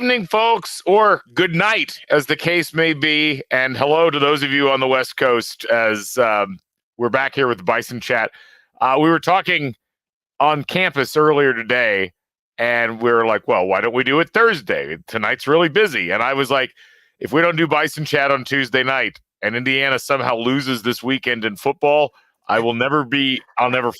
evening, folks, or good night, as the case may be. And hello to those of you on the West Coast as we're back here with the Bison Chat. We were talking on campus earlier today, and we were like, well, why don't we do it Thursday? Tonight's really busy. And I was like, if we don't do Bison Chat on Tuesday night and Indiana somehow loses this weekend in football, I'll never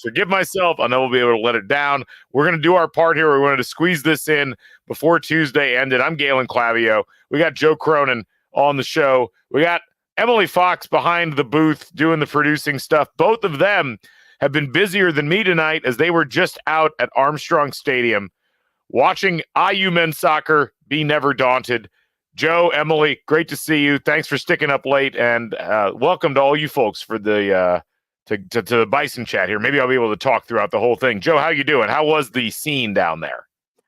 forgive myself. I'll never be able to let it down. We're going to do our part here. We wanted to squeeze this in before Tuesday ended. I'm Galen Clavio. We got Joe Cronin on the show. We got Emily Fox behind the booth doing the producing stuff. Both of them have been busier than me tonight as they were just out at Armstrong Stadium watching IU men's soccer be never daunted. Joe, Emily, great to see you. Thanks for sticking up late, and welcome to all you folks for the to the Bison Chat here. Maybe I'll be able to talk throughout the whole thing. Joe, how you doing? How was the scene down there?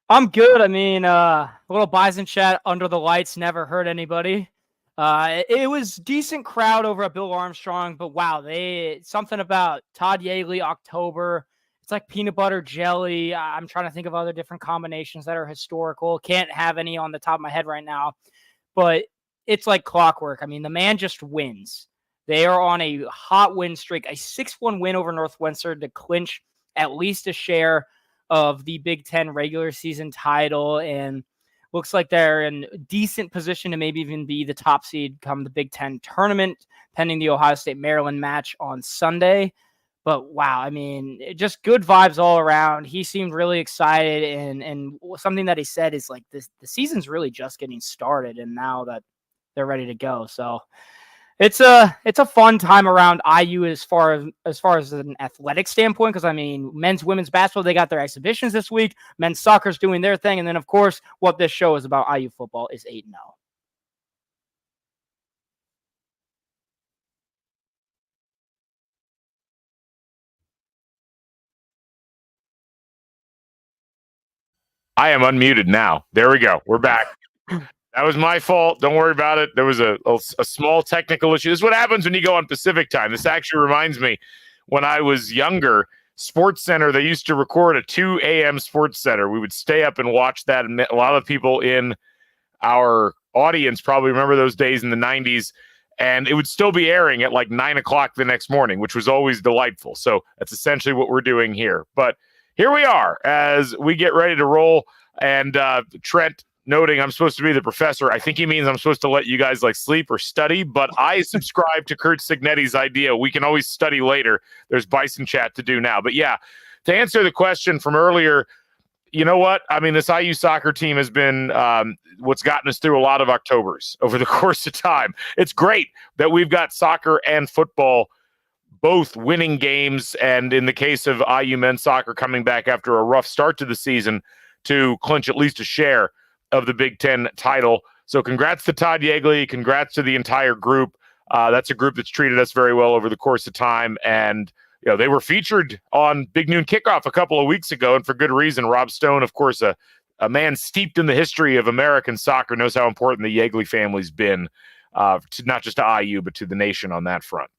I'm good. I mean, a little Bison Chat under the lights never hurt anybody. It was decent crowd over at Bill Armstrong, but wow, something about Todd Yeagley October. It's like peanut butter jelly. I'm trying to think of other different combinations that are historical. Can't have any on the top of my head right now, but it's like clockwork. I mean, the man just wins. They are on a hot win streak, a 6-1 win over Northwestern to clinch at least a share of the Big Ten regular season title, and looks like they're in decent position to maybe even be the top seed come the Big Ten tournament, pending the Ohio State-Maryland match on Sunday. But wow, I mean, just good vibes all around. He seemed really excited, and something that he said is like the season's really just getting started, and now that they're ready to go. So it's a fun time around IU as far as an athletic standpoint, because I mean, men's, women's basketball, they got their exhibitions this week. Men's soccer's doing their thing, and then of course, what this show is about, IU football, is 8-0. I am unmuted now. There we go. We're back. That was my fault. Don't worry about it. There was a small technical issue. This is what happens when you go on Pacific time. This actually reminds me, when I was younger, Sports Center, they used to record a 2 a.m. Sports Center. We would stay up and watch that. And a lot of people in our audience probably remember those days in the 90s. And it would still be airing at like 9 o'clock the next morning, which was always delightful. So that's essentially what we're doing here. But here we are as we get ready to roll. And Trent noting I'm supposed to be the professor. I think he means I'm supposed to let you guys like sleep or study, but I subscribe to Kurt Cignetti's idea. We can always study later. There's Bison Chat to do now. But yeah, to answer the question from earlier, you know what? I mean, this IU soccer team has been what's gotten us through a lot of Octobers over the course of time. It's great that we've got soccer and football both winning games, and in the case of IU men's soccer coming back after a rough start to the season to clinch at least a share of the Big Ten title. So congrats to Todd Yeagley. Congrats to the entire group. That's a group that's treated us very well over the course of time. And, you know, they were featured on Big Noon Kickoff a couple of weeks ago, and for good reason. Rob Stone, of course, a man steeped in the history of American soccer, knows how important the Yeagley family's been, to not just to IU, but to the nation on that front.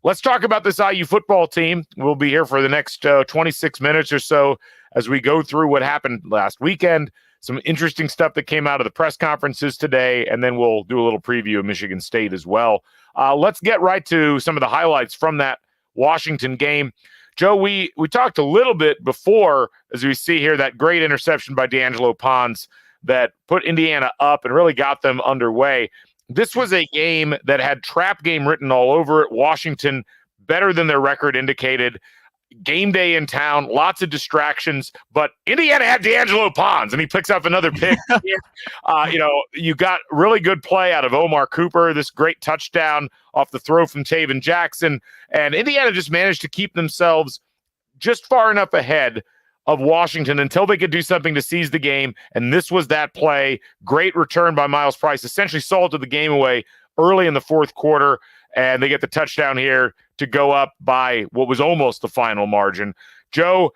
Let's talk about this IU football team. We'll be here for the next 26 minutes or so as we go through what happened last weekend, some interesting stuff that came out of the press conferences today, and then we'll do a little preview of Michigan State as well. Let's get right to some of the highlights from that Washington game. Joe, we talked a little bit before, as we see here, that great interception by D'Angelo Pons that put Indiana up and really got them underway. This was a game that had trap game written all over it. Washington, better than their record indicated. Game day in town, lots of distractions, but Indiana had D'Angelo Pons, and he picks up another pick. You got really good play out of Omar Cooper, this great touchdown off the throw from Taven Jackson, and Indiana just managed to keep themselves just far enough ahead of Washington until they could do something to seize the game, and this was that play. Great return by Miles Price, essentially salted the game away early in the fourth quarter, and they get the touchdown here to go up by what was almost the final margin. Joe,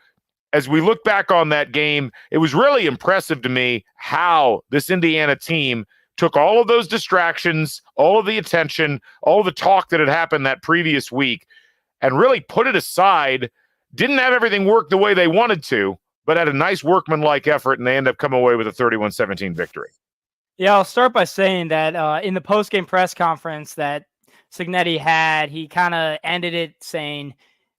as we look back on that game, it was really impressive to me how this Indiana team took all of those distractions, all of the attention, all of the talk that had happened that previous week, and really put it aside. Didn't have everything work the way they wanted to, but had a nice workmanlike effort, and they end up coming away with a 31-17 victory. Yeah, I'll start by saying that in the post-game press conference that Cignetti had, he kind of ended it saying,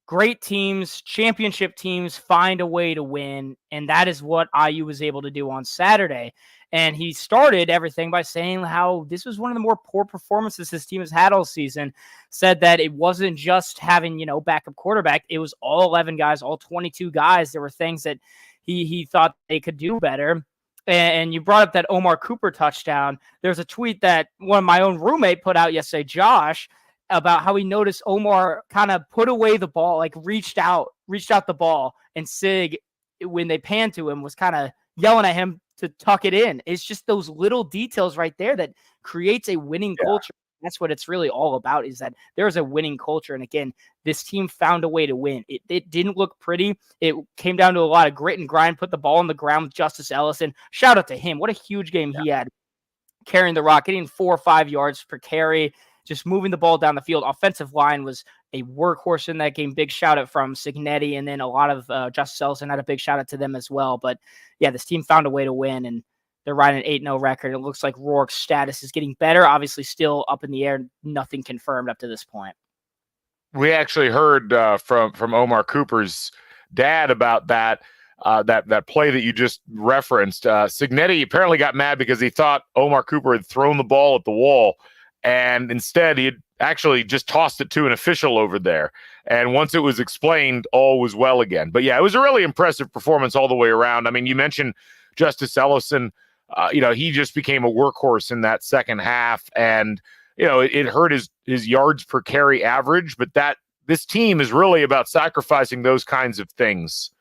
"Great teams, championship teams find a way to win, and that is what IU was able to do on Saturday." And he started everything by saying how this was one of the more poor performances his team has had all season. Said that it wasn't just having, backup quarterback; it was all 11 guys, all 22 guys. There were things that he thought they could do better. And you brought up that Omar Cooper touchdown. There's a tweet that one of my own roommate put out yesterday, Josh, about how he noticed Omar kind of put away the ball, like reached out the ball, and Sig, when they panned to him, was kind of yelling at him to tuck it in. It's just those little details right there that creates a winning culture. That's what it's really all about, is that there's a winning culture. And again, this team found a way to win. It didn't look pretty. It came down to a lot of grit and grind, put the ball on the ground with Justice Ellison. Shout out to him. What a huge game he had, carrying the rock, getting 4 or 5 yards per carry, just moving the ball down the field. Offensive line was a workhorse in that game. Big shout out from Cignetti, and then a lot of Justice Ellison had a big shout out to them as well. But yeah, this team found a way to win, and they're riding an 8-0 record. It looks like Rourke's status is getting better. Obviously, still up in the air. Nothing confirmed up to this point. We actually heard from Omar Cooper's dad about that play that you just referenced. Cignetti apparently got mad because he thought Omar Cooper had thrown the ball at the wall, and instead he had actually just tossed it to an official over there. And once it was explained, all was well again. But yeah, it was a really impressive performance all the way around. I mean, you mentioned Justice Ellison. He just became a workhorse in that second half, and it hurt his yards per carry average. But this team is really about sacrificing those kinds of things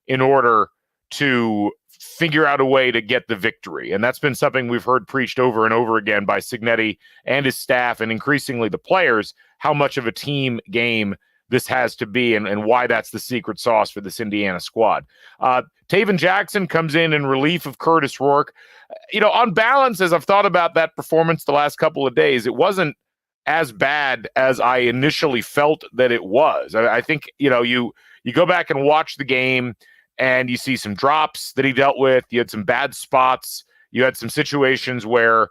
in order to figure out a way to get the victory. And that's been something we've heard preached over and over again by Cignetti and his staff, and increasingly the players, how much of a team game this has to be, and why that's the secret sauce for this Indiana squad. Taven Jackson comes in relief of Curtis Rourke. On balance, as I've thought about that performance the last couple of days, it wasn't as bad as I initially felt that it was. I think, you go back and watch the game, and you see some drops that he dealt with. You had some bad spots. You had some situations where,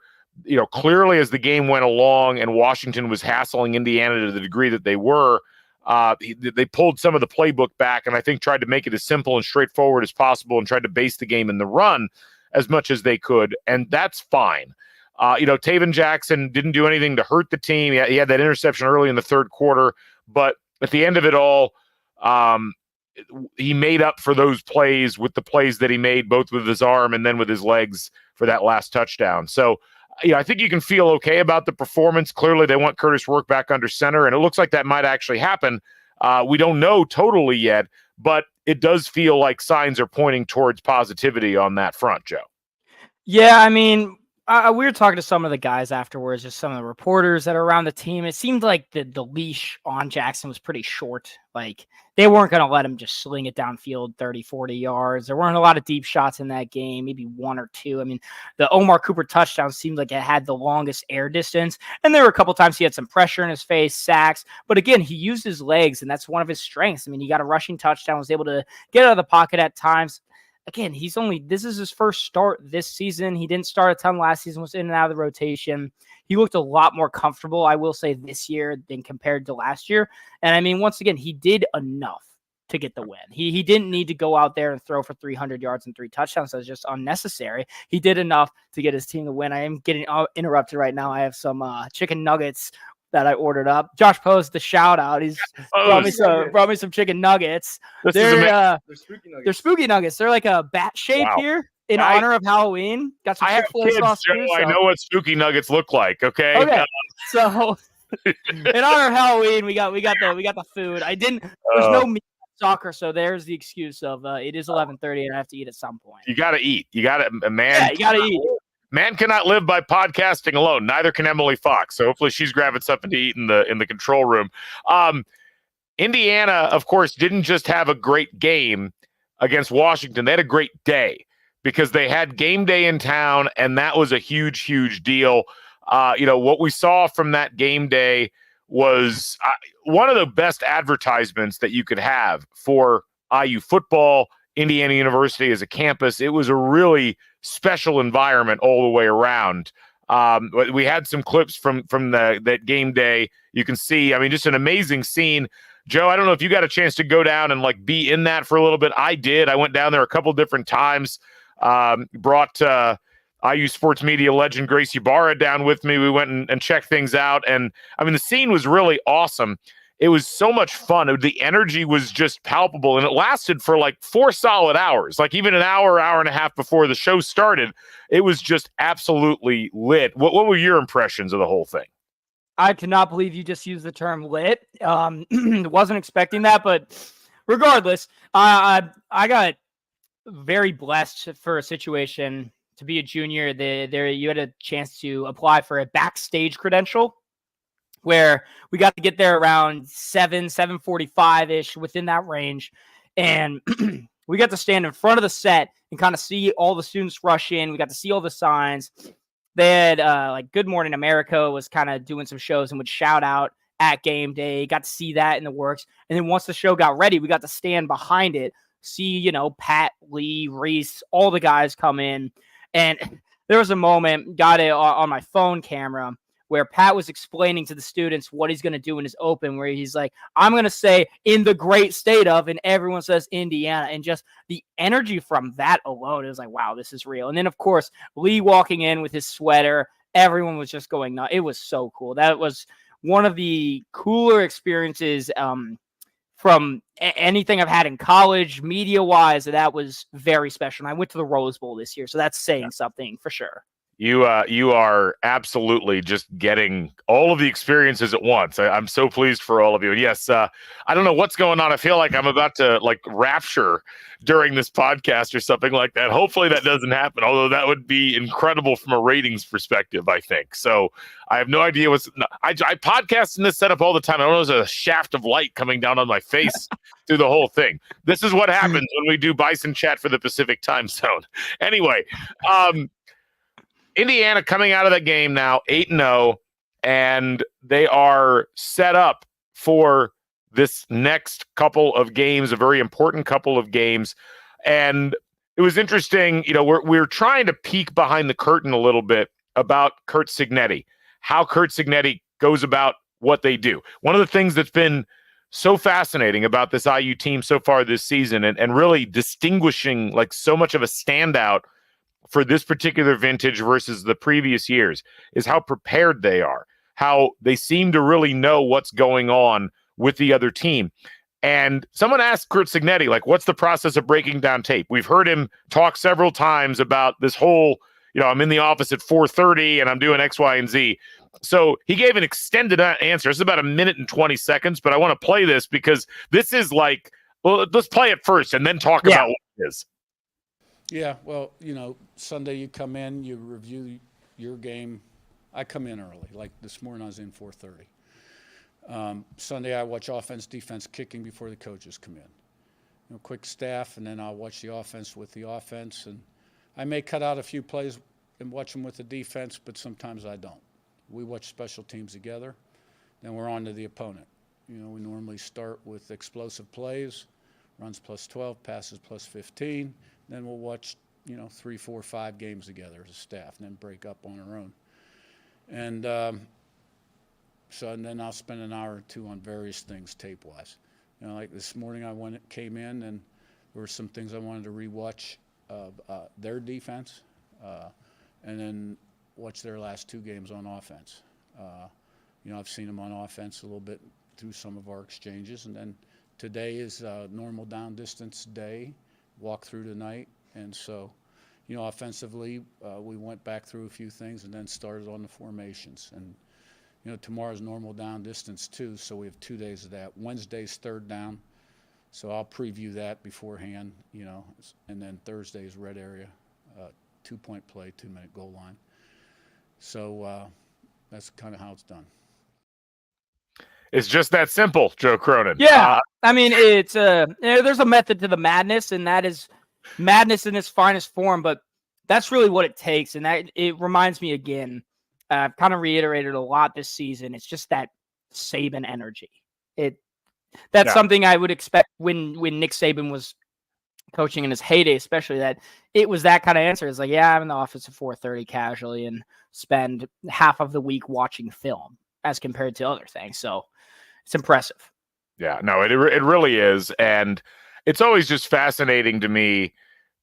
clearly as the game went along and Washington was hassling Indiana to the degree that they were, they pulled some of the playbook back, and I think tried to make it as simple and straightforward as possible, and tried to base the game in the run as much as they could, and that's fine. Taven Jackson didn't do anything to hurt the team. He had that interception early in the third quarter, but at the end of it all, he made up for those plays with the plays that he made, both with his arm and then with his legs for that last touchdown. So, I think you can feel okay about the performance. Clearly, they want Curtis Rourke back under center, and it looks like that might actually happen. We don't know totally yet, but it does feel like signs are pointing towards positivity on that front, Joe. Yeah, I mean, we were talking to some of the guys afterwards, just some of the reporters that are around the team. It seemed like the leash on Jackson was pretty short. Like, they weren't going to let him just sling it downfield 30, 40 yards. There weren't a lot of deep shots in that game, maybe 1 or 2. I mean, the Omar Cooper touchdown seemed like it had the longest air distance. And there were a couple times he had some pressure in his face, sacks. But again, he used his legs, and that's one of his strengths. I mean, he got a rushing touchdown, was able to get out of the pocket at times. Again, this is his first start this season. He didn't start a ton last season, was in and out of the rotation. He looked a lot more comfortable, I will say, this year than compared to last year. And I mean, once again, he did enough to get the win. He didn't need to go out there and throw for 300 yards and 3 touchdowns. That's just unnecessary. He did enough to get his team the win. I am getting interrupted right now. I have some chicken nuggets that I ordered up. Josh posed the shout out. He's brought me some chicken nuggets. They're spooky nuggets. They're spooky nuggets. They're like a bat shape here in honor of Halloween. Got some Chick-fil-A sauce too. I know what spooky nuggets look like. Okay. So in honor of Halloween, we got the food. There's no meat soccer, so there's the excuse of it is 11:30 and I have to eat at some point. You got to eat. You got to, man. Yeah, you got to eat. Man cannot live by podcasting alone. Neither can Emily Fox. So hopefully she's grabbing something to eat in the control room. Indiana, of course, didn't just have a great game against Washington. They had a great day because they had game day in town, and that was a huge, huge deal. What we saw from that game day was one of the best advertisements that you could have for IU football, Indiana University as a campus. It was a really special environment all the way around. We had some clips from that game day. You can see, I mean, just an amazing scene. Joe, I don't know if you got a chance to go down and like be in that for a little bit. I did. I went down there a couple different times. Brought IU sports media legend Gracie Barra down with me. We went and checked things out. And I mean, the scene was really awesome. It was so much fun. The energy was just palpable, and it lasted for like 4 solid hours. Like even an hour and a half before the show started, it was just absolutely lit. What were your impressions of the whole thing? I cannot believe you just used the term lit. Wasn't expecting that, but regardless, I got very blessed for a situation to be a junior. There you had a chance to apply for a backstage credential, where we got to get there around 7:45-ish, within that range. And we got to stand in front of the set and kind of see all the students rush in. We got to see all the signs. They had like Good Morning America was kind of doing some shows and would shout out at game day. Got to see that in the works. And then once the show got ready, we got to stand behind it, see, Pat, Lee, Reese, all the guys come in. And there was a moment, got it on my phone camera, where Pat was explaining to the students what he's going to do in his open, where he's like, I'm going to say in the great state of, and everyone says Indiana. And just the energy from that alone, it was like, wow, this is real. And then, of course, Lee walking in with his sweater, everyone was just going nuts. It was so cool. That was one of the cooler experiences from anything I've had in college, media-wise. That was very special. And I went to the Rose Bowl this year, so that's saying something for sure. You are absolutely just getting all of the experiences at once. I'm so pleased for all of you. And yes, I don't know what's going on. I feel like I'm about to like rapture during this podcast or something like that. Hopefully that doesn't happen, although that would be incredible from a ratings perspective, I think. So I have no idea I podcast in this setup all the time. I don't know, there's a shaft of light coming down on my face through the whole thing. This is what happens when we do Bison chat for the Pacific time zone. Anyway, Indiana coming out of the game now 8-0, and they are set up for this next couple of games, a very important couple of games. And it was interesting, we're trying to peek behind the curtain a little bit about Curt Cignetti, how Curt Cignetti goes about what they do. One of the things that's been so fascinating about this IU team so far this season, and really distinguishing like so much of a standout for this particular vintage versus the previous years, is how prepared they are, how they seem to really know what's going on with the other team. And someone asked Curt Cignetti, like, what's the process of breaking down tape? We've heard him talk several times about this whole, I'm in the office at 4:30 and I'm doing X, Y, and Z. So he gave an extended answer. It's about 1 minute and 20 seconds, but I want to play this because this is like, well, let's play it first and then talk about what it is. Yeah, well, Sunday you come in, you review your game. I come in early. Like this morning I was in 4:30. Sunday I watch offense, defense, kicking before the coaches come in. Quick staff, and then I'll watch the offense with the offense. And I may cut out a few plays and watch them with the defense, but sometimes I don't. We watch special teams together. Then we're on to the opponent. We normally start with explosive plays, runs plus 12, passes plus 15. Then we'll watch, 3, 4, 5 games together as a staff, and then break up on our own. And and then I'll spend an hour or two on various things tape-wise. Like this morning I came in, and there were some things I wanted to rewatch of their defense, and then watch their last 2 games on offense. I've seen them on offense a little bit through some of our exchanges, and then today is normal down distance day. Walk through tonight, and so, offensively, we went back through a few things and then started on the formations. And, tomorrow's normal down distance too, so we have 2 days of that. Wednesday's third down, so I'll preview that beforehand, and then Thursday's red area, 2-point play, 2-minute goal line. So that's kind of how it's done. It's just that simple, Joe Cronin. Yeah, I mean, it's there's a method to the madness, and that is madness in its finest form. But that's really what it takes, and that it reminds me again. I've kind of reiterated a lot this season. It's just that Saban energy. That's something I would expect when Nick Saban was coaching in his heyday, especially, that it was that kind of answer. It's like, yeah, I'm in the office at 4:30 casually and spend half of the week watching film as compared to other things. So it's impressive. Yeah, no, it really is. And it's always just fascinating to me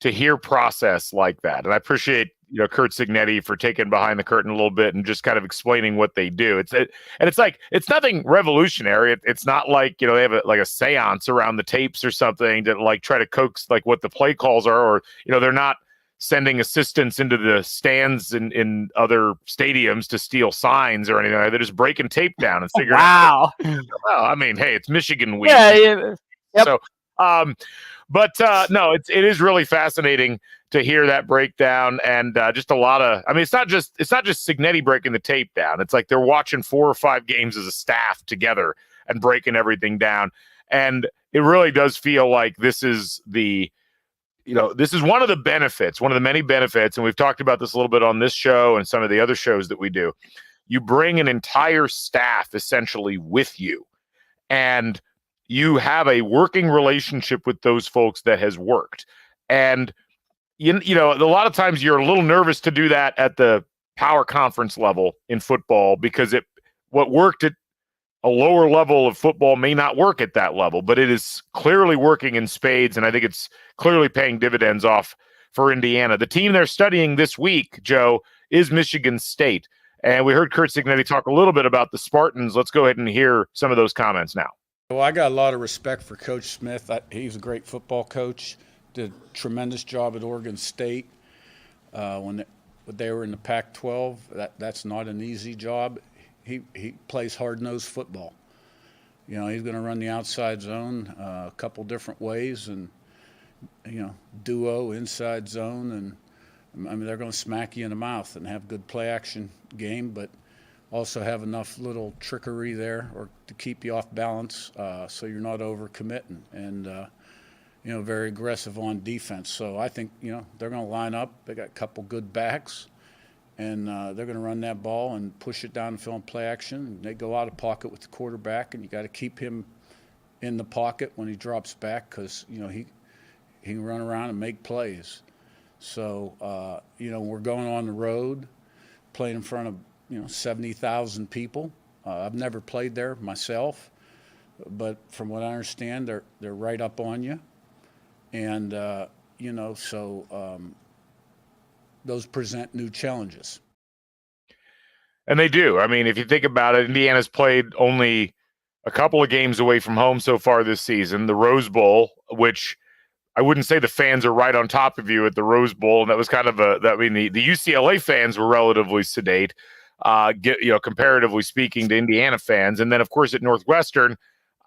to hear process like that. And I appreciate, Kurt Cignetti for taking behind the curtain a little bit and just kind of explaining what they do. And it's like, it's nothing revolutionary. It's not like, they have a seance around the tapes or something to like try to coax like what the play calls are, or, they're not sending assistants into the stands in other stadiums to steal signs or anything. They're just breaking tape down and figuring out. Well, I mean, hey, it's Michigan week. Yeah. Yep. So, but no, it is really fascinating to hear that breakdown, and just a lot of. I mean, it's not just Cignetti breaking the tape down. It's like they're watching 4 or 5 games as a staff together and breaking everything down, and it really does feel like this is this is one of the benefits, one of the many benefits, and we've talked about this a little bit on this show and some of the other shows that we do. You bring an entire staff essentially with you, and you have a working relationship with those folks that has worked. And a lot of times you're a little nervous to do that at the power conference level in football, because what worked at a lower level of football may not work at that level, but it is clearly working in spades, and I think it's clearly paying dividends off for Indiana. The team they're studying this week, Joe, is Michigan State. And we heard Curt Cignetti talk a little bit about the Spartans. Let's go ahead and hear some of those comments now. Well, I got a lot of respect for Coach Smith. He's a great football coach. Did a tremendous job at Oregon State when they were in the Pac-12. That's not an easy job. He plays hard-nosed football. He's going to run the outside zone a couple different ways, and duo, inside zone, and I mean they're going to smack you in the mouth and have good play-action game, but also have enough little trickery there or to keep you off balance so you're not overcommitting, and very aggressive on defense. So I think they're going to line up. They got a couple good backs, and they're going to run that ball and push it down the field and play action. And they go out of pocket with the quarterback, and you got to keep him in the pocket when he drops back, because he can run around and make plays. So we're going on the road, playing in front of 70,000 people. I've never played there myself, but from what I understand, they're right up on you, and those present new challenges. And they do. I mean, if you think about it, Indiana's played only a couple of games away from home so far this season. The Rose Bowl, which I wouldn't say the fans are right on top of you at the Rose Bowl, and that was kind of the UCLA fans were relatively sedate. Comparatively speaking to Indiana fans. And then, of course, at Northwestern,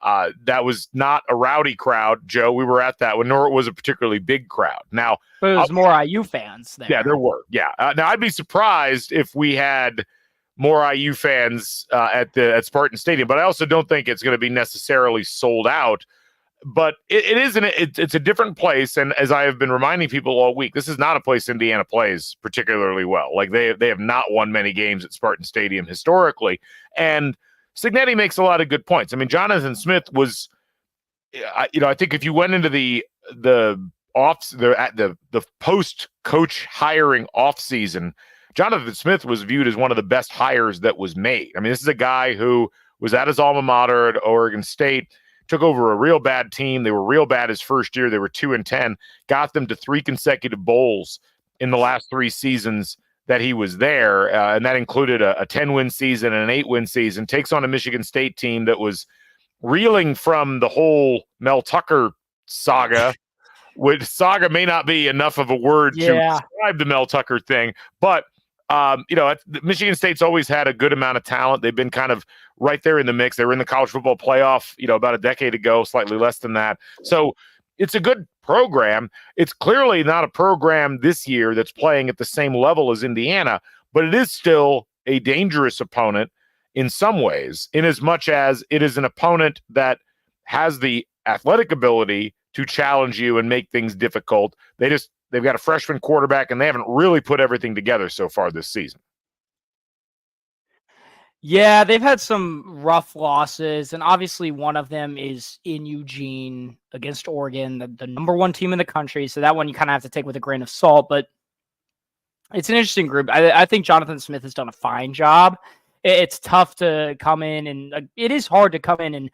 that was not a rowdy crowd, Joe. We were at that one, nor it was a particularly big crowd. Now, but it was more IU fans there. Yeah, there were. Yeah. Now, I'd be surprised if we had more IU fans at Spartan Stadium, but I also don't think it's going to be necessarily sold out. But it's a different place, and as I have been reminding people all week, this is not a place Indiana plays particularly well. Like they have not won many games at Spartan Stadium historically, and Cignetti makes a lot of good points. I mean, Jonathan Smith was, I think if you went into the post coach hiring off season, Jonathan Smith was viewed as one of the best hires that was made. I mean, this is a guy who was at his alma mater at Oregon State. Took over a real bad team. They were real bad his first year. They were 2-10. Got them to 3 consecutive bowls in the last 3 seasons that he was there, and that included a 10-win season and an 8-win season. Takes on a Michigan State team that was reeling from the whole Mel Tucker saga. Which saga may not be enough of a word to describe the Mel Tucker thing, but Michigan State's always had a good amount of talent. They've been kind of right there in the mix. They were in the college football playoff, about a decade ago, slightly less than that. So it's a good program. It's clearly not a program this year that's playing at the same level as Indiana, but it is still a dangerous opponent in some ways, in as much as it is an opponent that has the athletic ability to challenge you and make things difficult. They've got a freshman quarterback, and they haven't really put everything together so far this season. Yeah, they've had some rough losses, and obviously one of them is in Eugene against Oregon, the number one team in the country. So that one you kind of have to take with a grain of salt, but it's an interesting group. I think Jonathan Smith has done a fine job. It's tough to come in and it is hard to come in and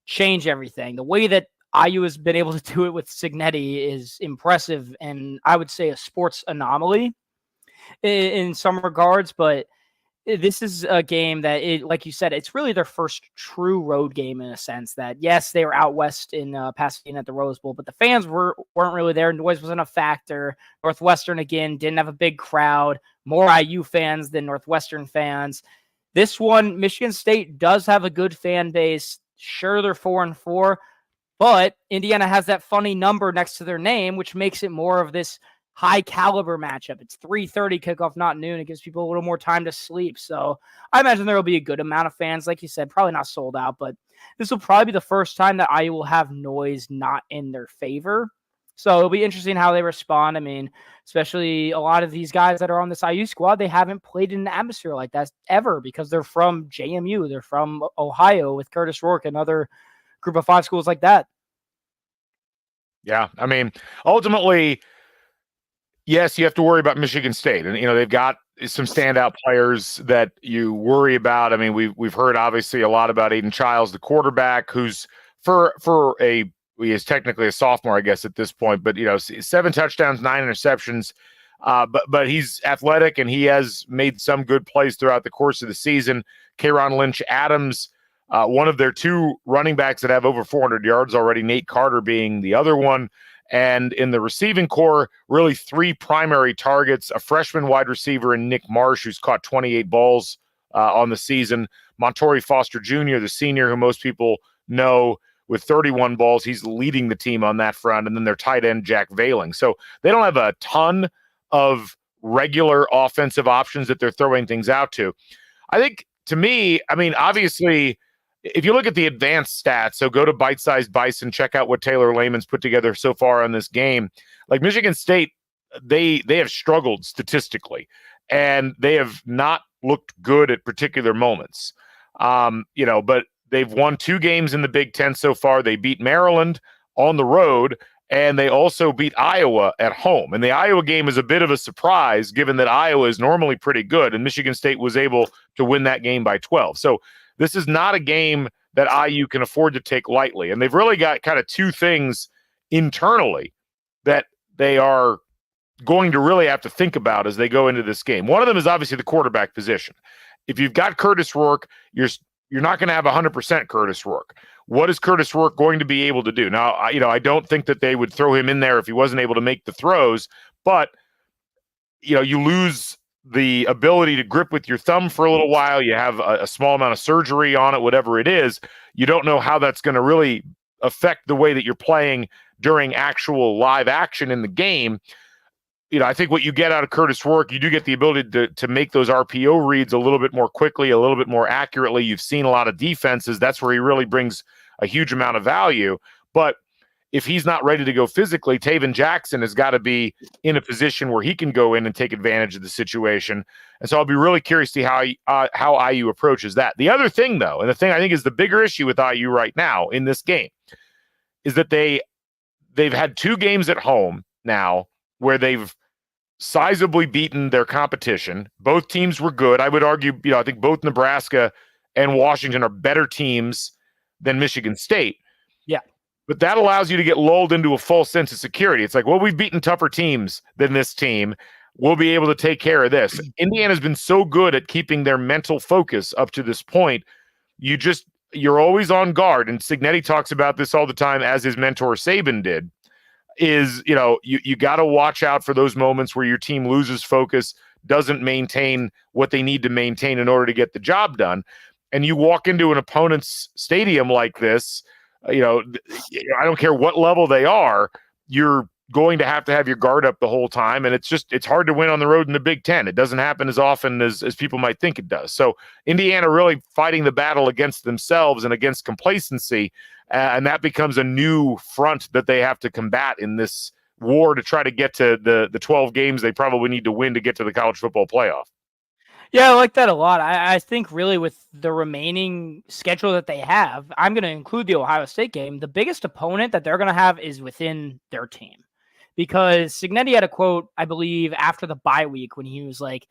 change everything. The way that IU has been able to do it with Cignetti is impressive, and I would say a sports anomaly in some regards, but this is a game that, like you said, it's really their first true road game in a sense that, yes, they were out west in Pasadena at the Rose Bowl, but the fans weren't really there. Noise wasn't a factor. Northwestern, again, didn't have a big crowd, more IU fans than Northwestern fans. This one, Michigan State does have a good fan base. Sure, they're 4-4, but Indiana has that funny number next to their name, which makes it more of this high caliber matchup. It's 3:30 kickoff, not noon. It gives people a little more time to sleep. So I imagine there will be a good amount of fans. Like you said, probably not sold out, but this will probably be the first time that IU will have noise not in their favor. So it'll be interesting how they respond. I mean, especially a lot of these guys that are on this IU squad, they haven't played in an atmosphere like that ever because they're from JMU. They're from Ohio with Curtis Rourke and other group of 5 schools like that. Yeah. I mean, ultimately, yes, you have to worry about Michigan State, and they've got some standout players that you worry about. I mean, we've heard obviously a lot about Aiden Childs, the quarterback, who's he is technically a sophomore, I guess, at this point, but 7 touchdowns, 9 interceptions. But he's athletic and he has made some good plays throughout the course of the season. K'Ron Lynch Adams, one of their 2 running backs that have over 400 yards already, Nate Carter being the other one. And in the receiving core, really 3 primary targets, a freshman wide receiver in Nick Marsh, who's caught 28 balls on the season. Montori Foster Jr., the senior who most people know, with 31 balls. He's leading the team on that front. And then their tight end, Jack Veiling. So they don't have a ton of regular offensive options that they're throwing things out to. I think, to me, I mean, obviously, if you look at the advanced stats, so go to Bite-Sized Bison, check out what Taylor Lehman's put together so far on this game. Like Michigan State, they have struggled statistically, and they have not looked good at particular moments. But they've won 2 games in the Big Ten so far. They beat Maryland on the road, and they also beat Iowa at home. And the Iowa game is a bit of a surprise, given that Iowa is normally pretty good, and Michigan State was able to win that game by 12. So this is not a game that IU can afford to take lightly. And they've really got kind of 2 things internally that they are going to really have to think about as they go into this game. One of them is obviously the quarterback position. If you've got Curtis Rourke, you're not going to have 100% Curtis Rourke. What is Curtis Rourke going to be able to do? Now, I don't think that they would throw him in there if he wasn't able to make the throws, but you lose the ability to grip with your thumb for a little while. You have a small amount of surgery on it, whatever it is. You don't know how that's going to really affect the way that you're playing during actual live action in the game. I think what you get out of Curtis Rourke, you do get the ability to make those RPO reads a little bit more quickly, a little bit more accurately. You've seen a lot of defenses. That's where he really brings a huge amount of value. But if he's not ready to go physically, Taven Jackson has got to be in a position where he can go in and take advantage of the situation. And so I'll be really curious to see how IU approaches that. The other thing, though, and the thing I think is the bigger issue with IU right now in this game, is that they've had 2 games at home now where they've sizably beaten their competition. Both teams were good. I would argue, I think both Nebraska and Washington are better teams than Michigan State. Yeah. But that allows you to get lulled into a false sense of security. It's like, well, we've beaten tougher teams than this team. We'll be able to take care of this. Indiana's been so good at keeping their mental focus up to this point. You're always on guard. And Cignetti talks about this all the time, as his mentor Saban did, is, you got to watch out for those moments where your team loses focus, doesn't maintain what they need to maintain in order to get the job done. And you walk into an opponent's stadium like this, I don't care what level they are, you're going to have your guard up the whole time. And it's hard to win on the road in the Big Ten. It doesn't happen as often as people might think it does. So Indiana really fighting the battle against themselves and against complacency. And that becomes a new front that they have to combat in this war to try to get to the 12 games they probably need to win to get to the college football playoff. Yeah, I like that a lot. I think really with the remaining schedule that they have, I'm going to include the Ohio State game. The biggest opponent that they're going to have is within their team. Because Cignetti had a quote, I believe, after the bye week when he was like,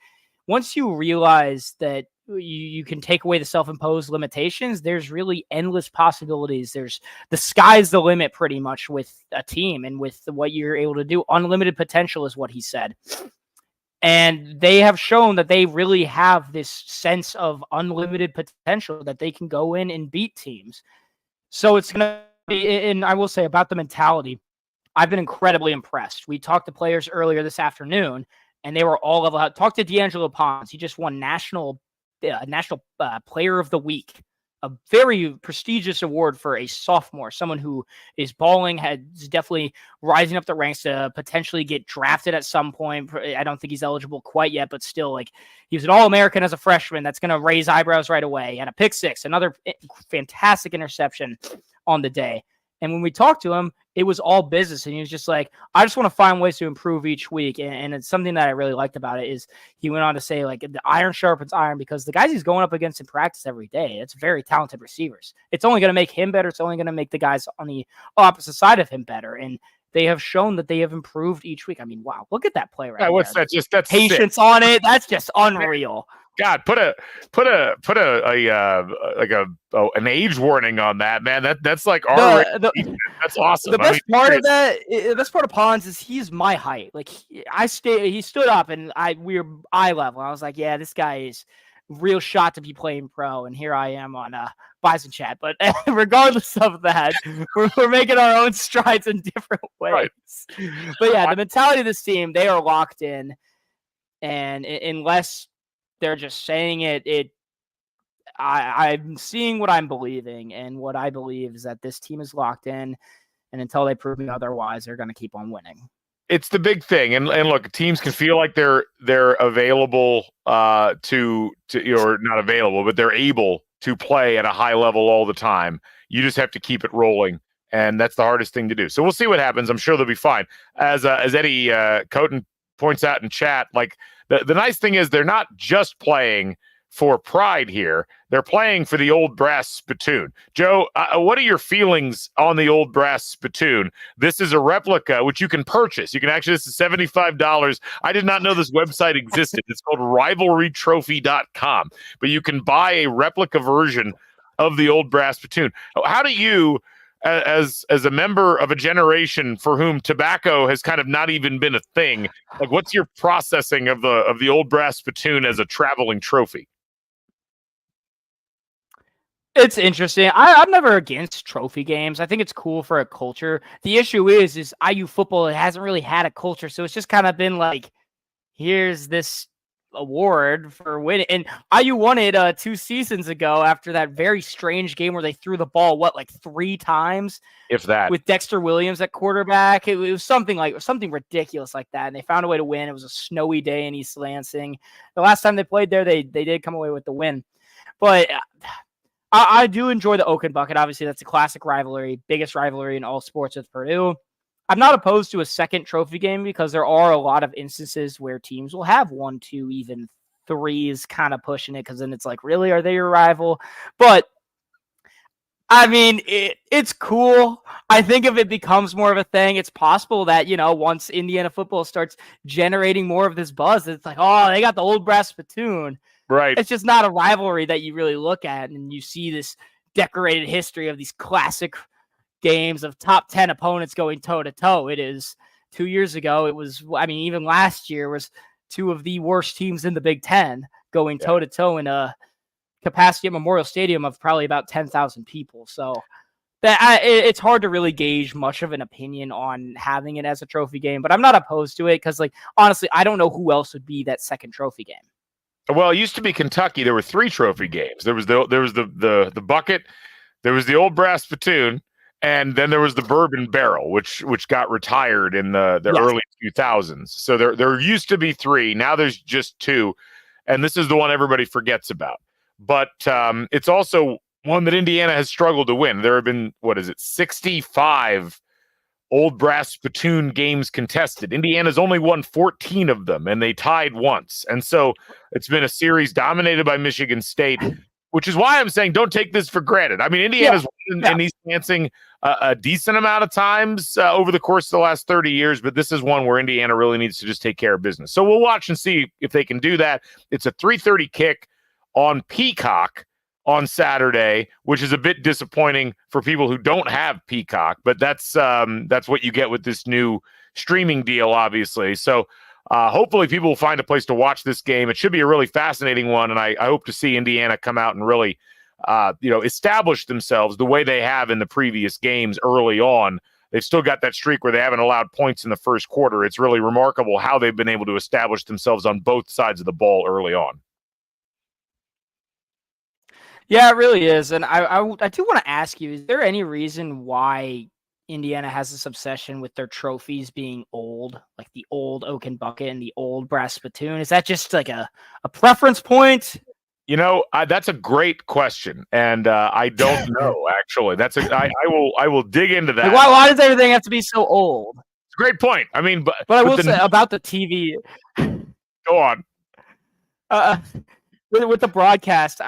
once you realize that you can take away the self-imposed limitations, there's really endless possibilities. There's the sky's the limit pretty much with a team and with what you're able to do. Unlimited potential is what he said. And they have shown that they really have this sense of unlimited potential that they can go in and beat teams. So it's going to be, and I will say about the mentality, I've been incredibly impressed. We talked to players earlier this afternoon, and they were all level out. Talk to D'Angelo Pons. He just won National Player of the Week, a very prestigious award for a sophomore, someone who is balling, is definitely rising up the ranks to potentially get drafted at some point. I don't think he's eligible quite yet, but still, like, he was an All-American as a freshman. That's going to raise eyebrows right away. And a pick six, another fantastic interception on the day. And when we talked to him, it was all business. And he was just like, I just want to find ways to improve each week. And it's something that I really liked about it is he went on to say, like, the iron sharpens iron, because the guys he's going up against in practice every day, it's very talented receivers. It's only going to make him better. It's only going to make the guys on the opposite side of him better. And they have shown that they have improved each week. I mean, wow, look at that play right What's there. that? That's patience sick. On it. That's just unreal. God, put an age warning on that, man. That's like that's awesome. The best part of Pons is he's my height. Like he stood up and we were eye level. I was like, yeah, this guy is real shot to be playing pro. And here I am on Bison chat. But regardless of that, we're making our own strides in different ways. Right. But yeah, the mentality of this team, they are locked in, and unless they're just saying it, I'm seeing what I'm believing, and what I believe is that this team is locked in, and until they prove me otherwise, they're going to keep on winning. It's the big thing, and look, teams can feel like they're available to or not available, but they're able to play at a high level all the time. You just have to keep it rolling, and that's the hardest thing to do. So we'll see what happens. I'm sure they'll be fine. As Eddie Coten points out in chat, like the nice thing is they're not just playing for pride here. They're playing for the old brass spittoon. Joe, what are your feelings on the old brass spittoon? This is a replica, which you can purchase. You can actually, this is $75. I did not know this website existed. It's called rivalrytrophy.com, but you can buy a replica version of the old brass spittoon. How do you, as a member of a generation for whom tobacco has kind of not even been a thing, like, what's your processing of the old brass spittoon as a traveling trophy? It's interesting. I'm never against trophy games. I think it's cool for a culture. The issue is IU football, it hasn't really had a culture, so it's just kind of been like, here's this award for winning. And IU won it 2 seasons ago after that very strange game where they threw the ball, like 3 times? If that. With Dexter Williams at quarterback. It was something ridiculous like that, and they found a way to win. It was a snowy day in East Lansing. The last time they played there, they did come away with the win. But I do enjoy the Oaken Bucket. Obviously, that's a classic rivalry, biggest rivalry in all sports with Purdue. I'm not opposed to a second trophy game because there are a lot of instances where teams will have 1, 2, even 3s kind of pushing it, because then it's like, really, are they your rival? But I mean, it's cool. I think if it becomes more of a thing, it's possible that, once Indiana football starts generating more of this buzz, it's like, oh, they got the old brass spittoon. Right. It's just not a rivalry that you really look at, and you see this decorated history of these classic games of top 10 opponents going toe-to-toe. It is 2 years ago. It was, even last year was 2 of the worst teams in the Big Ten going toe-to-toe in a capacity at Memorial Stadium of probably about 10,000 people. So it's hard to really gauge much of an opinion on having it as a trophy game, but I'm not opposed to it because, honestly, I don't know who else would be that second trophy game. Well, it used to be Kentucky. There were 3 trophy games. There was the bucket, there was the old brass spittoon, and then there was the bourbon barrel, which got retired in the early 2000s. So there used to be 3. Now there's just 2, and this is the one everybody forgets about. But it's also one that Indiana has struggled to win. There have been 65 old brass spittoon games contested. Indiana's only won 14 of them, and they tied once. And so it's been a series dominated by Michigan State, which is why I'm saying don't take this for granted. I mean, Indiana's won in East Lansing a decent amount of times over the course of the last 30 years, but this is one where Indiana really needs to just take care of business. So we'll watch and see if they can do that. It's a 3:30 kick on Peacock on Saturday, which is a bit disappointing for people who don't have Peacock, but that's what you get with this new streaming deal, obviously. So hopefully people will find a place to watch this game. It should be a really fascinating one, and I hope to see Indiana come out and really establish themselves the way they have in the previous games early on. They've still got that streak where they haven't allowed points in the first quarter. It's really remarkable how they've been able to establish themselves on both sides of the ball early on. Yeah, it really is. And I do want to ask you, is there any reason why Indiana has this obsession with their trophies being old, like the old Oaken Bucket and the old brass spittoon? Is that just like a preference point? That's a great question, and I don't know, actually. I will dig into that. Like, why does everything have to be so old? It's a great point. I mean, but I will say about the TV. Go on. With the broadcast,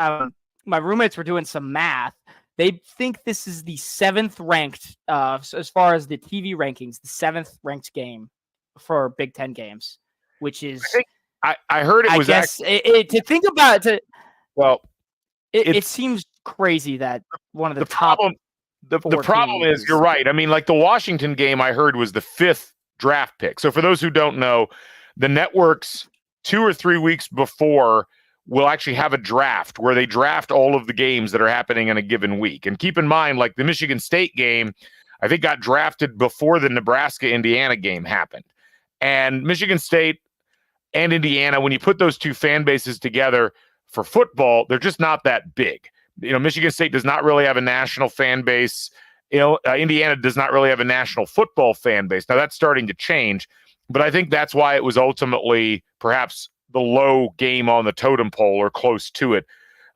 my roommates were doing some math. They think this is the 7th ranked, as far as the TV rankings, the 7th ranked game for Big Ten games, which is. I heard it was. I guess to think about it. Well, it seems crazy that one of the top. The problem is, you're right. I mean, like the Washington game, I heard was the 5th draft pick. So for those who don't know, the networks 2 or 3 weeks before will actually have a draft where they draft all of the games that are happening in a given week. And keep in mind, like the Michigan State game, I think got drafted before the Nebraska-Indiana game happened. And Michigan State and Indiana, when you put those two fan bases together for football, they're just not that big. Michigan State does not really have a national fan base. Indiana does not really have a national football fan base. Now that's starting to change, but I think that's why it was ultimately perhaps the low game on the totem pole or close to it.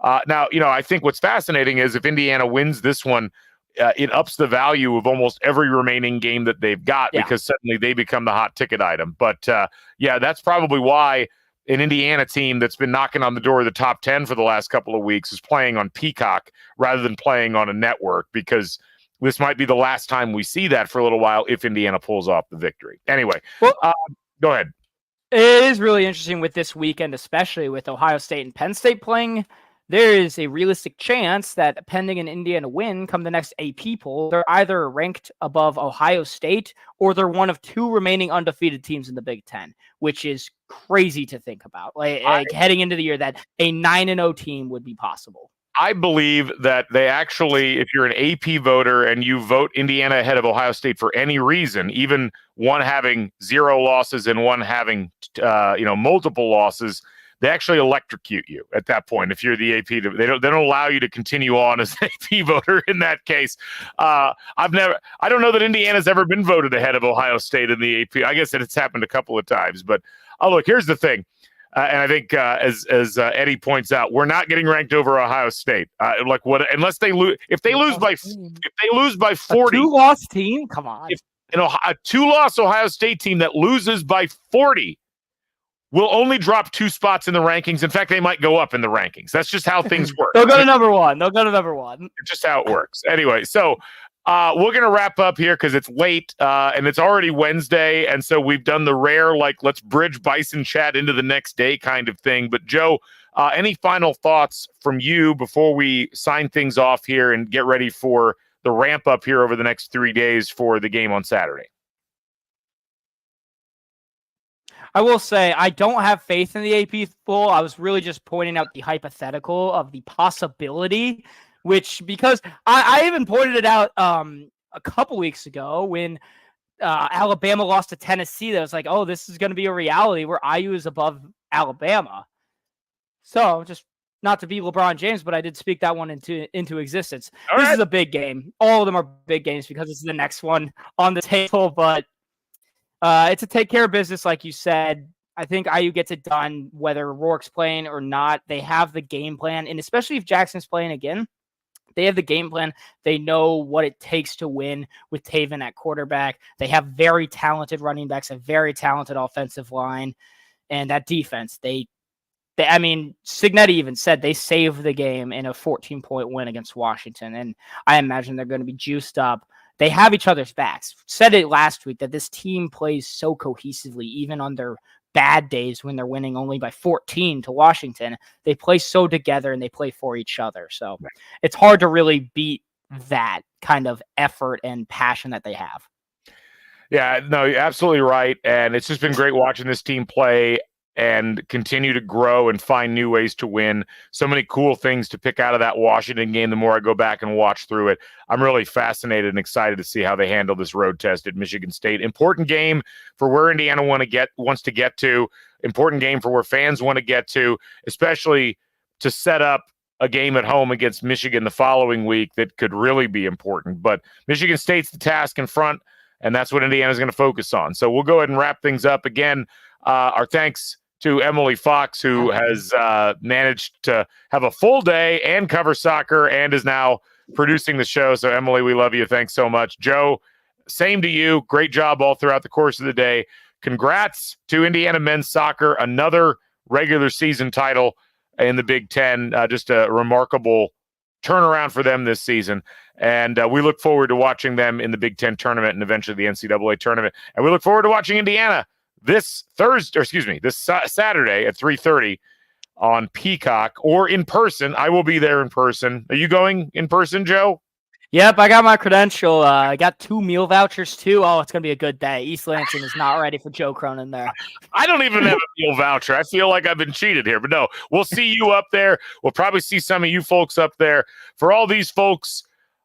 Now, I think what's fascinating is if Indiana wins this one, it ups the value of almost every remaining game that they've got because suddenly they become the hot ticket item. But that's probably why an Indiana team that's been knocking on the door of the top 10 for the last couple of weeks is playing on Peacock rather than playing on a network, because this might be the last time we see that for a little while if Indiana pulls off the victory. Anyway, go ahead. It is really interesting with this weekend, especially with Ohio State and Penn State playing. There is a realistic chance that pending an Indiana win come the next AP poll, they're either ranked above Ohio State or they're one of 2 remaining undefeated teams in the Big Ten, which is crazy to think about. Like heading into the year that a 9-0 team would be possible. I believe that they actually, if you're an AP voter and you vote Indiana ahead of Ohio State for any reason, even one having 0 losses and one having, multiple losses, they actually electrocute you at that point. If you're the AP, they don't allow you to continue on as an AP voter in that case. I don't know that Indiana's ever been voted ahead of Ohio State in the AP. I guess it's happened a couple of times, but look, here's the thing. And I think, as Eddie points out, we're not getting ranked over Ohio State. Unless they lose, if they lose by 40, a 2-loss team. Come on, a 2-loss Ohio State team that loses by 40 will only drop 2 spots in the rankings. In fact, they might go up in the rankings. That's just how things work. They'll go to number 1. It's just how it works. Anyway, so. We're going to wrap up here because it's late and it's already Wednesday. And so we've done the rare, let's bridge Bison chat into the next day kind of thing. But Joe, any final thoughts from you before we sign things off here and get ready for the ramp up here over the next 3 days for the game on Saturday? I will say I don't have faith in the AP poll. I was really just pointing out the hypothetical of the possibility, because I even pointed it out a couple weeks ago when Alabama lost to Tennessee. That was like, oh, this is going to be a reality where IU is above Alabama. So just not to be LeBron James, but I did speak that one into existence. This is a big game. All of them are big games because this is the next one on the table. But it's a take care of business, like you said. I think IU gets it done whether Rourke's playing or not. They have the game plan, and especially if Jackson's playing again, They have the game plan. They know what it takes to win with Taven at quarterback. They have very talented running backs, a very talented offensive line, and that defense. I mean, Cignetti even said they saved the game in a 14-point win against Washington, and I imagine they're going to be juiced up. They have each other's backs. Said it last week that this team plays so cohesively, even on their bad days when they're winning only by 14 to Washington. They play so together and they play for each other. So it's hard to really beat that kind of effort and passion that they have. Yeah, no, you're absolutely right. And it's just been great watching this team play and continue to grow and find new ways to win. So many cool things to pick out of that Washington game. The more I go back and watch through it, I'm really fascinated and excited to see how they handle this road test at Michigan State. Important game for where Indiana wants to get to. Important game for where fans want to get to, especially to set up a game at home against Michigan the following week that could really be important. But Michigan State's the task in front, and that's what Indiana's going to focus on. So we'll go ahead and wrap things up. Again, our thanks to Emily Fox, who has managed to have a full day and cover soccer and is now producing the show. So, Emily, we love you. Thanks so much. Joe, same to you. Great job all throughout the course of the day. Congrats to Indiana men's soccer, another regular season title in the Big Ten. Just a remarkable turnaround for them this season. And we look forward to watching them in the Big Ten tournament and eventually the NCAA tournament. And we look forward to watching Indiana this Saturday at 3:30 on Peacock or in person. I will be there in person. Are you going in person, Joe? Yep, I got my credential. I got 2 meal vouchers too. Oh, it's gonna be a good day. East Lansing is not ready for Joe Cronin there. I don't even have a meal voucher. I feel like I've been cheated here, but no, we'll see you up there. We'll probably see some of you folks up there. For all these folks,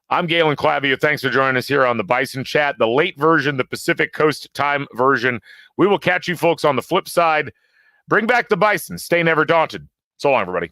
I'm Galen Clavia. Thanks for joining us here on the Bison Chat, the late version, the Pacific Coast time version. We will catch you folks on the flip side. Bring back the Bison. Stay never daunted. So long, everybody.